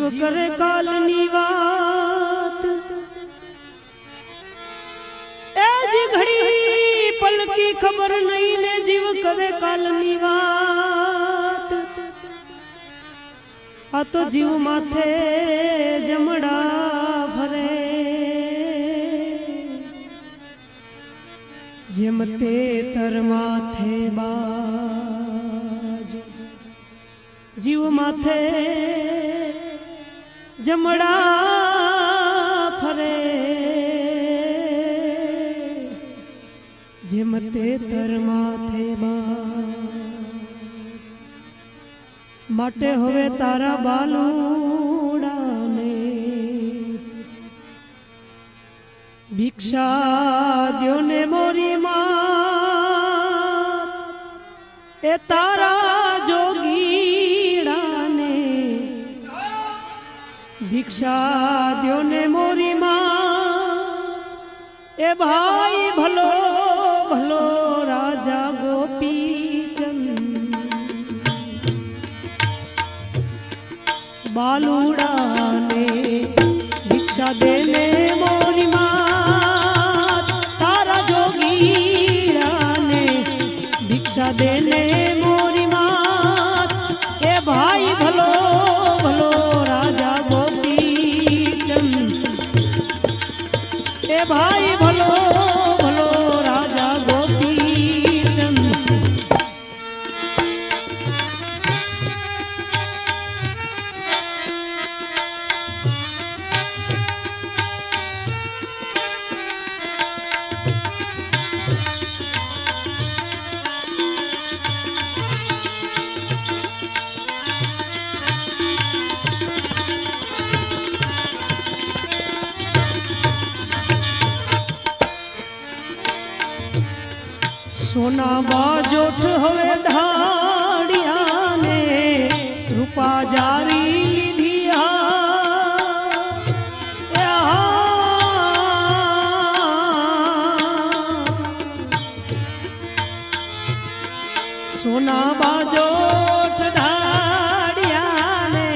जीव करे कालनी बात एज घड़ी पल की खबर नहीं ने जीव करे कालनी बात आ तो जीव माथे जमड़ा भरे जेमते तर माथे बाज जीव माथे जमड़ा फरे जेमते तर माथे बाज माटे होवे तारा बालूड़ा ने भिक्षा द्यो ने मोरी मात ए तारा जोगीड़ा ने भिक्षा द्यो ने मोरी मात ए भाई भलो भलो राजा गोपी चंद बालूड़ा ने भिक्षा देने मोरी मात तारा जोगीड़ा ने भिक्षा देने मोरी मात ए भाई भलो भलो राजा गोपी चंद ए भाई भलो भलो राजा गोपी चंद सोना बाजोठ हवे ढाड़िया ने रूपा जारी लीधिया सोना बाजोठ ढाड़िया ने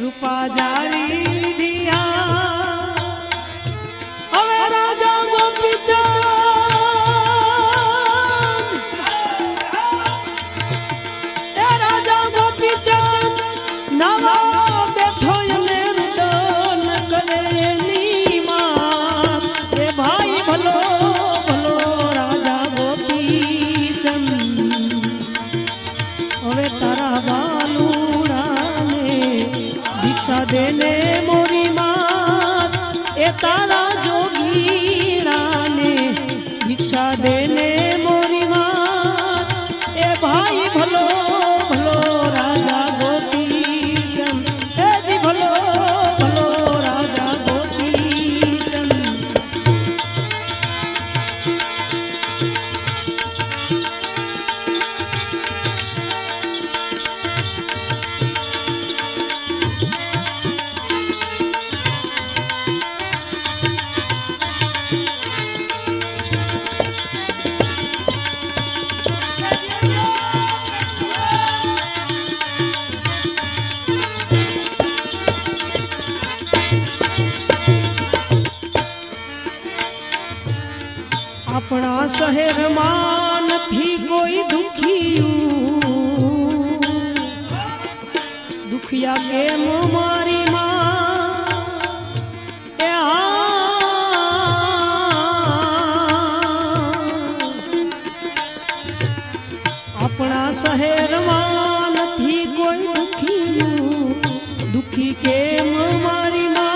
रूपा जारी लीधिया हवे राजा गोपी भिक्षा देने मोरी मात ए तारा जोगीड़ा ने भिक्षा देने मोरी मात ए भाई भलो भलो राजा गोपी चंद ए जी भलो भलो राजा गोपी चंद अपना शहर मान थी कोई दुखिया के मारी माँ अपना शहर मान थी कोई दुखी के मारी माँ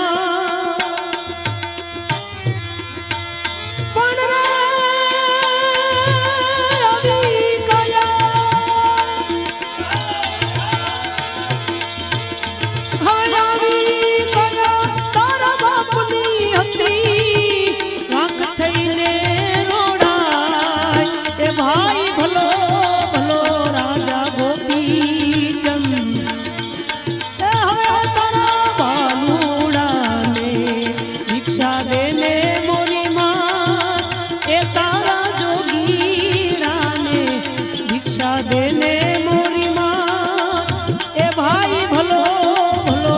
भाई भलो भलो राजा गोपी चंद देने मोरी माँ ए भाई भलो भलो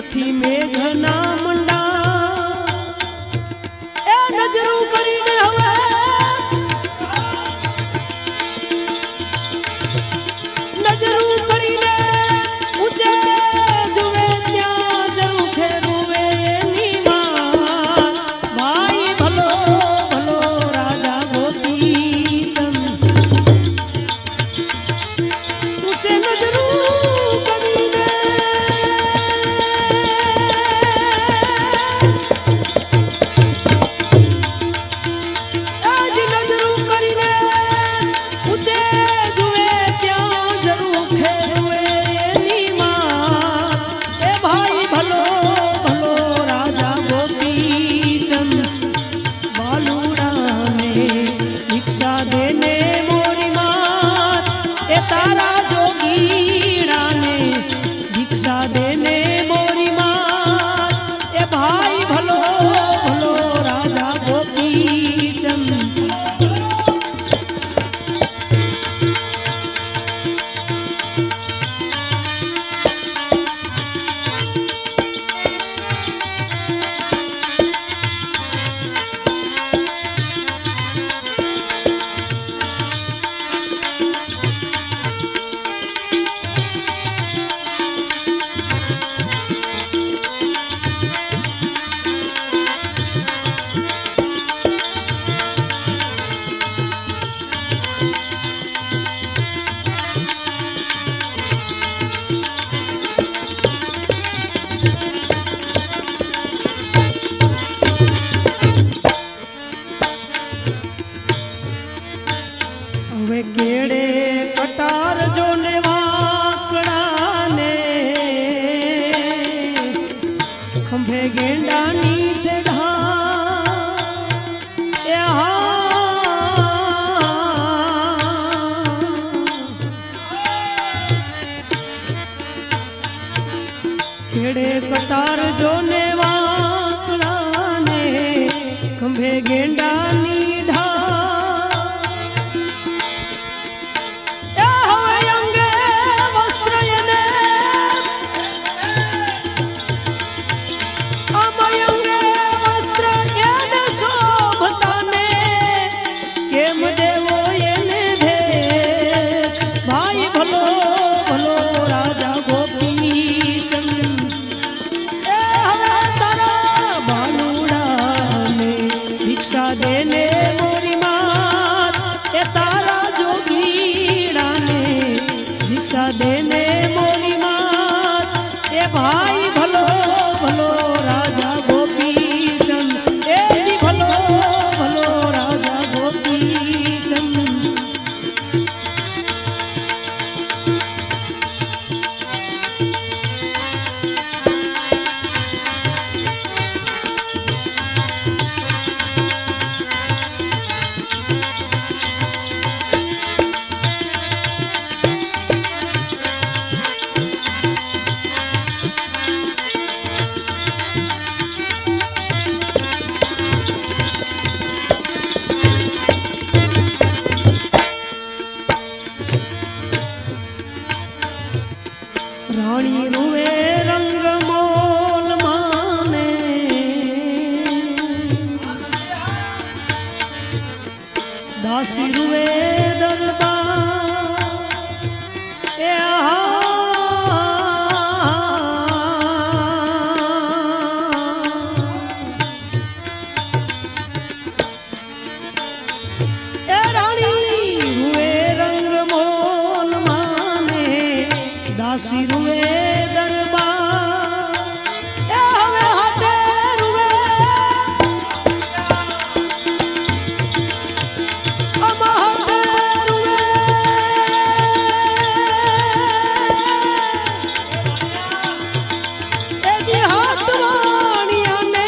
નથી મેઘના મંડા એ નજરું કરીને હવે નજરું કરીને ઊંચે જુએ ત્યાં ઝરૂખે રૂવે એની માં ભાઈ ભલો ભલો રાજા ગોપીચંદ ઊંચે નજરું કરીને તારા જોગીડાને દીક્ષા દેને મોરી માત એ ભાઈ ભલો ભલો રાજા ગોપીચંદ હવે કેડે કટાર જોને વાકડાને ખંભે ગેંડાની છે ઢા એ કેડે કટાર જોને વાકડાને ખંભે ગેંડાની દેને મોરી માત એ તારા જોગીડાને દીક્ષા દેને મોરી માત એ ભાઈ ભલો ભલો રાજા ગોપીચંદ એ ભલો ભલો રાજા ગોપીચંદ રાણી રૂવે રંગ મોલ માને દાસી રૂવે દરબાર એ રાણી રૂવે રંગ મોલ માને દાસી રૂવે દરબાર એ હવે હાથે રૂવે અમારે રૂવે એ દી હાથ વાણિયાને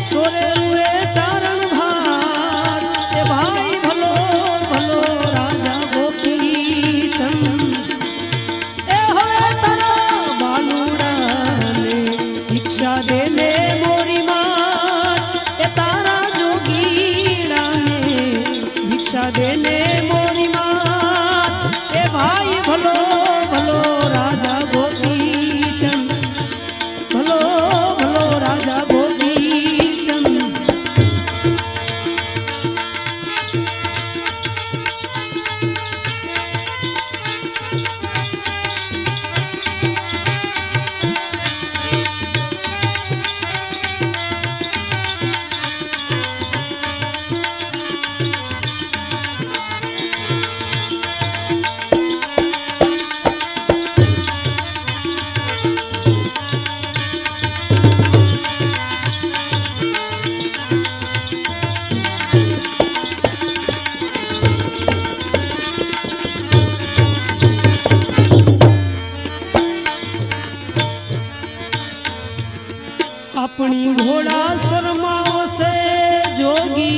સોરે રૂવે ચારણ ભાર એ ભાઈ ભલો ભલો રાજા ગોપીચંદ દેને મોરી માત એ તારા જોગીડાને દીક્ષા દેને મોરી માત એ ભાઈ ભલો ભલો રાજા ગોપીચંદ अपनी घोड़ा शर्माओ से जोगी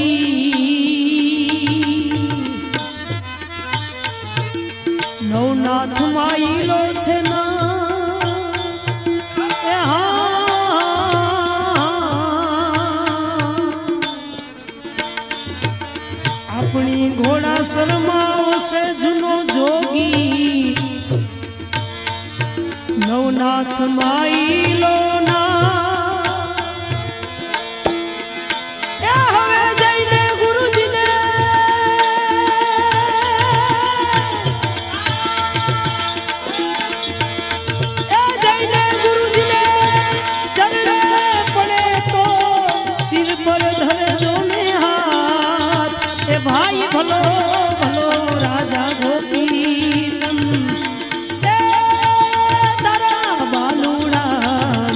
नवनाथ माइलो छे ना अपनी घोड़ा शर्माओ से जुनो जोगी नवनाथ माइलो ना भाई भलो भलो राजा गोपी चंद तारा बालूड़ा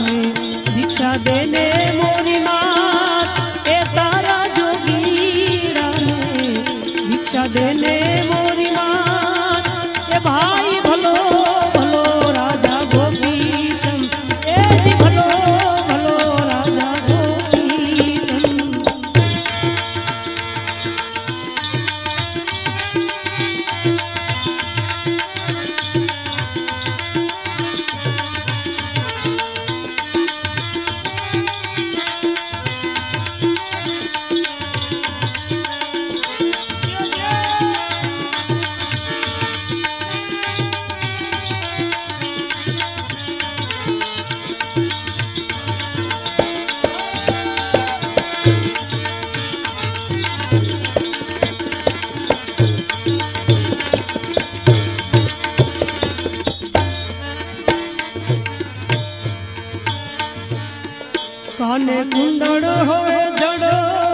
में दीक्षा देने मोरी मात ए तारा जोगीरा में दीक्षा देने मोरी मात ए भाई भलो भलो राजा गोपी चंद ए भलो भलो राजा गोपी चंद काने कुंडड़ होए जड़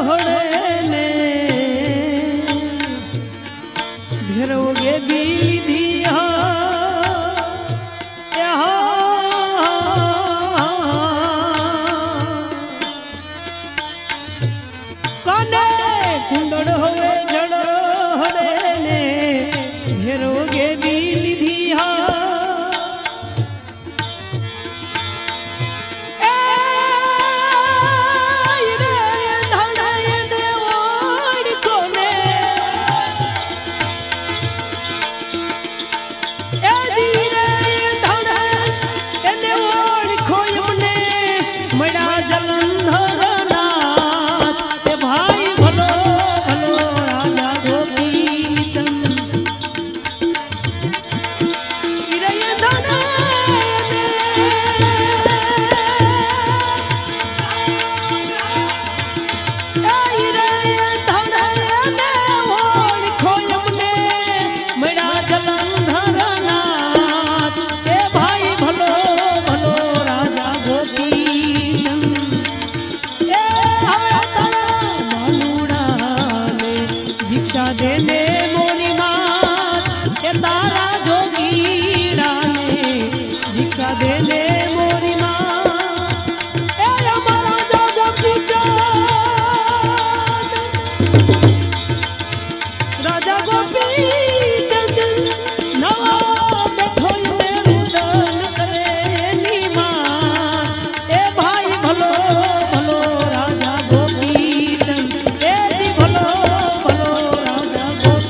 हड़े ने घेरोगे बीधिया काने कुंडड़ होए जड़ हड़े ने घेरोगे बीधिया दीक्षा देने मोरी मात ये तारा जोगीरा ने दीक्षा देने मोरी मात ए हमारा जोगा पूजा राजा गोपी चंद नवा बैठो में मुदन करे नी मात ए भाई भलो भलो राजा गोपी चंद ए भलो भलो राजा गोपी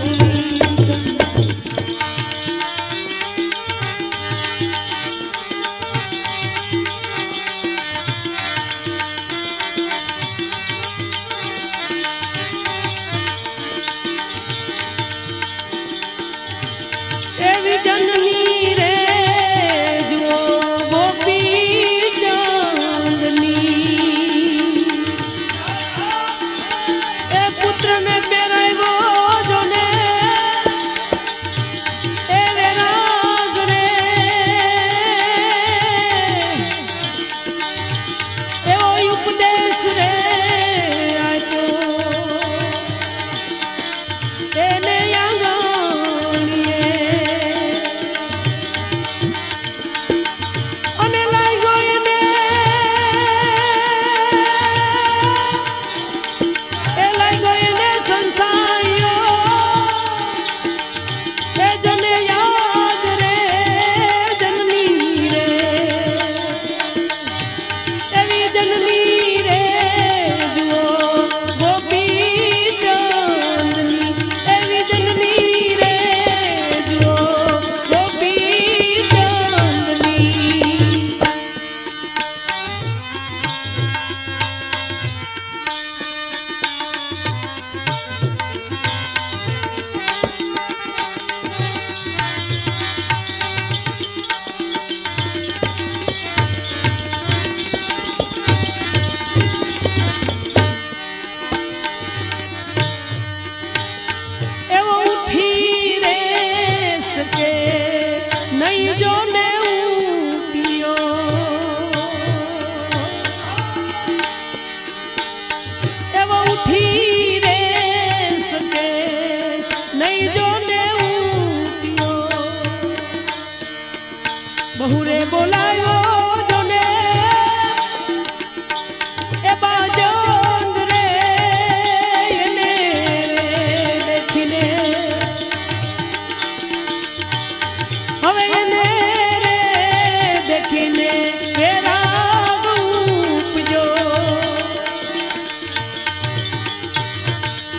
રાગ ઉપજો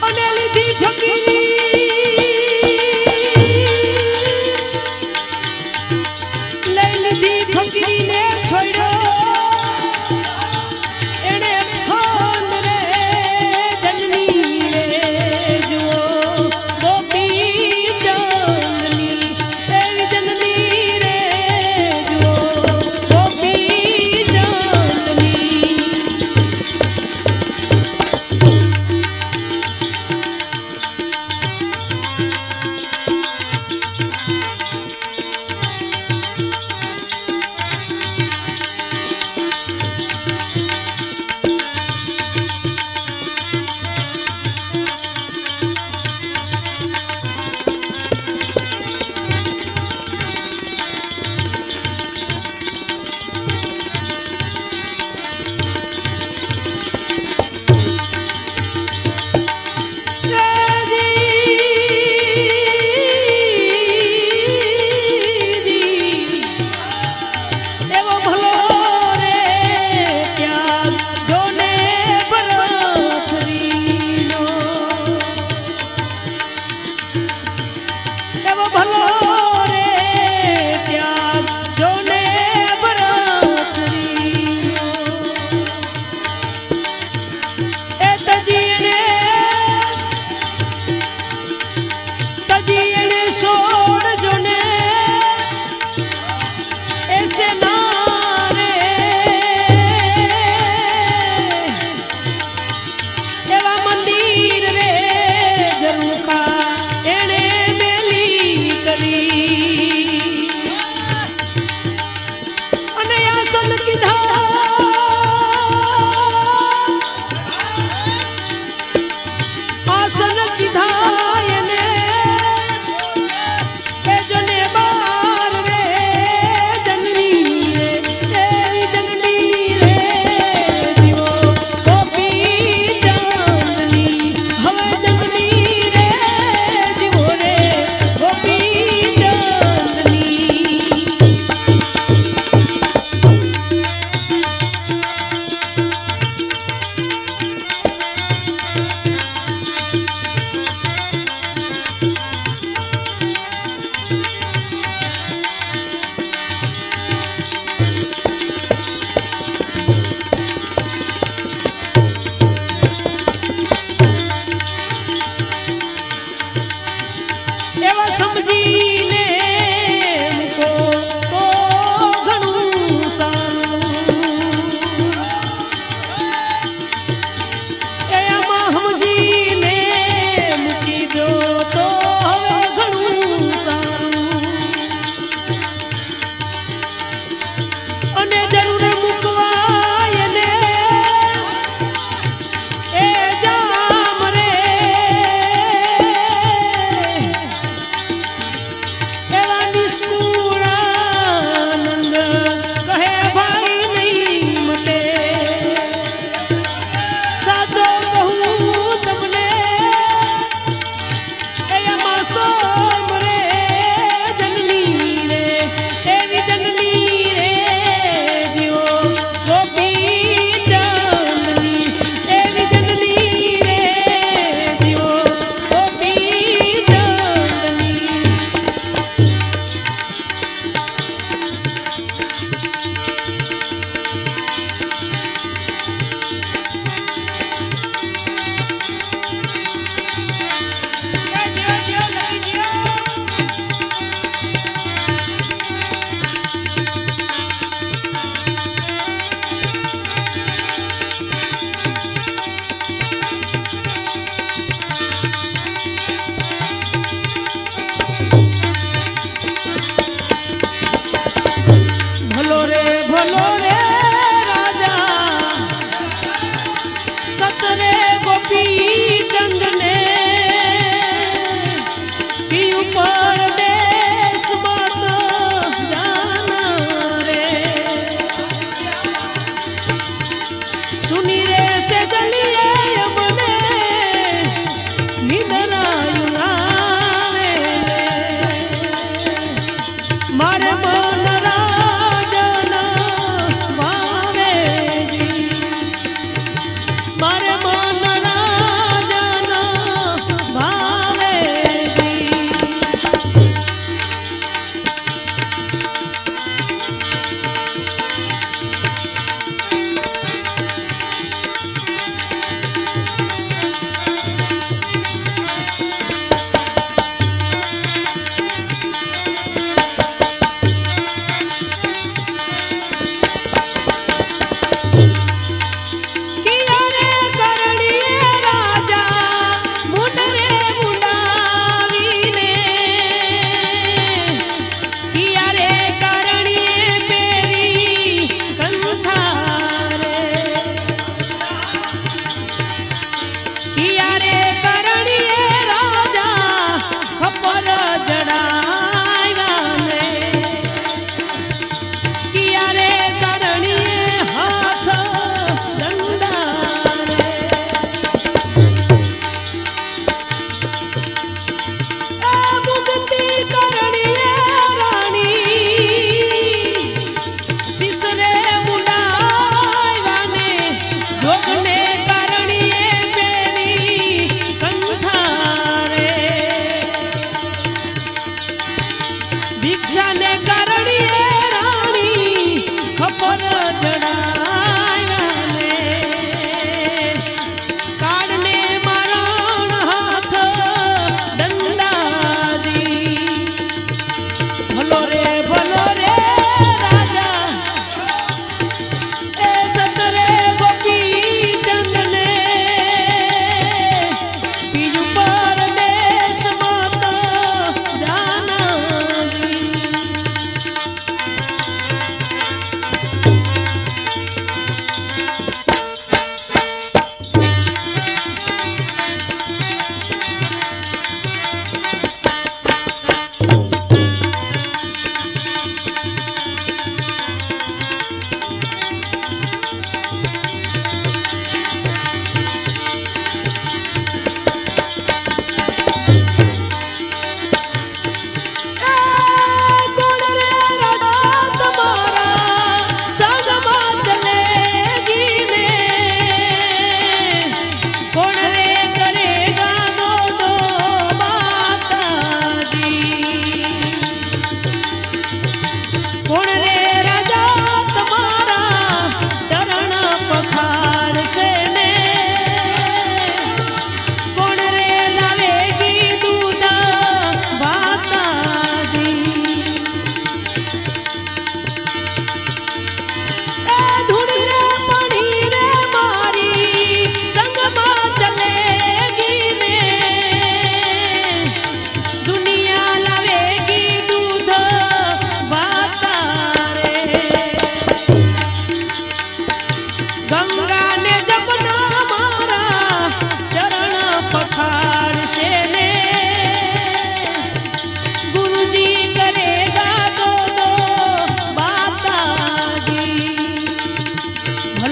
અને લીધી ફકીરી લઈ લીધી ફકીરીને છોડ્યો એને ખાન રે જનની રે જુઓ ગોપી ચાંદની એવી જનની રે જુઓ ગોપી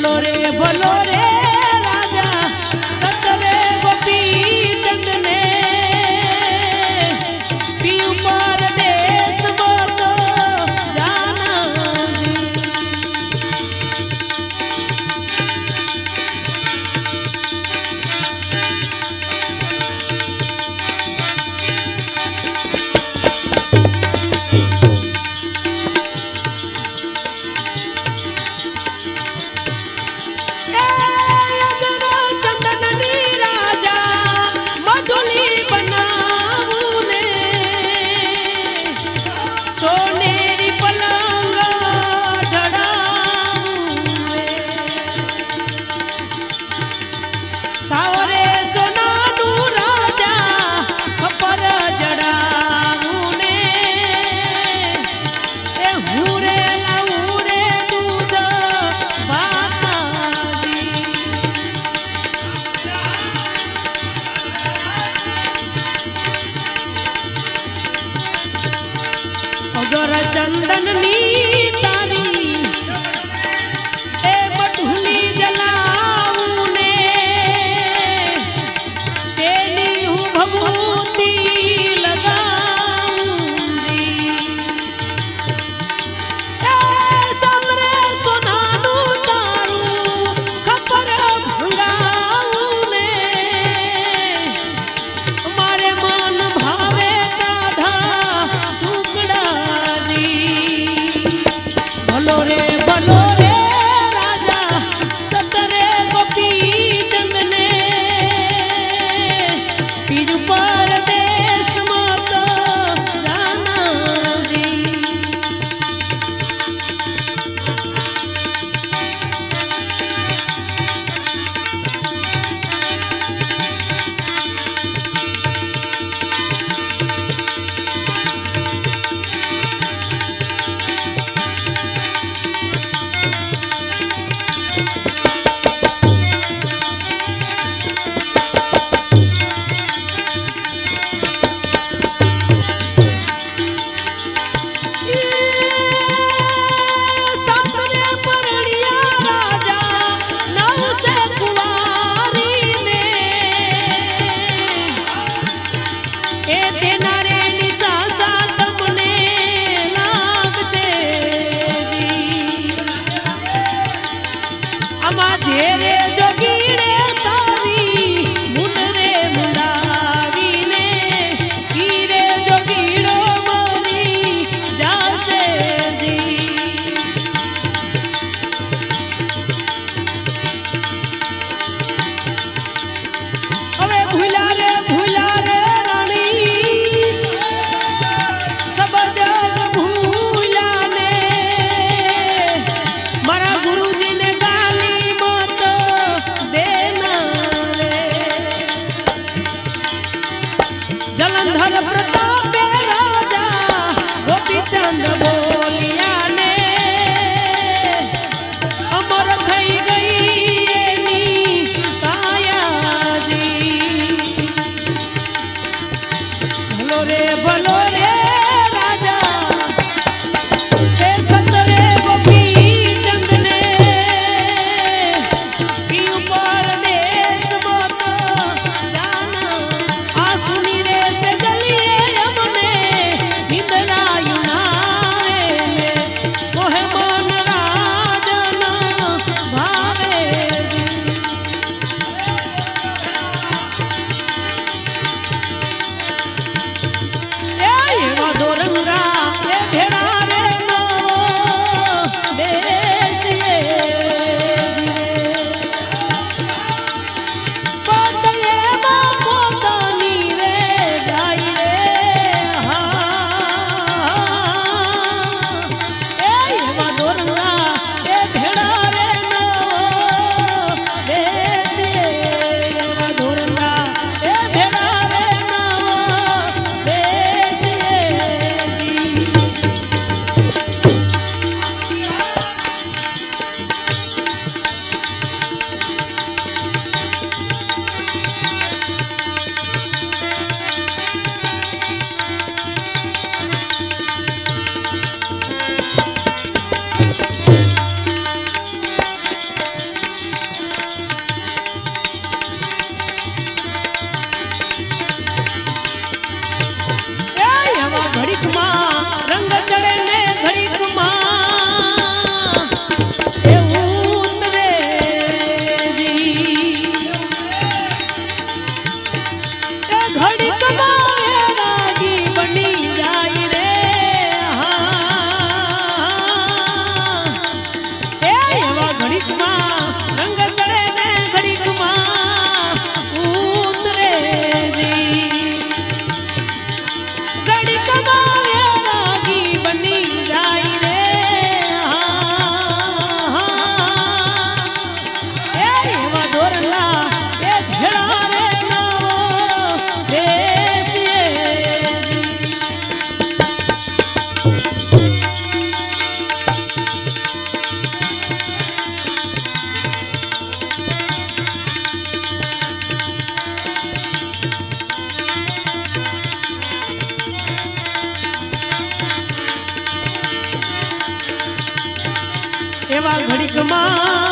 ભલો રે રાજા સતરે ગોપી ચંદને પીયું પર દેશ બતો જાનજી Yeah! જગમાં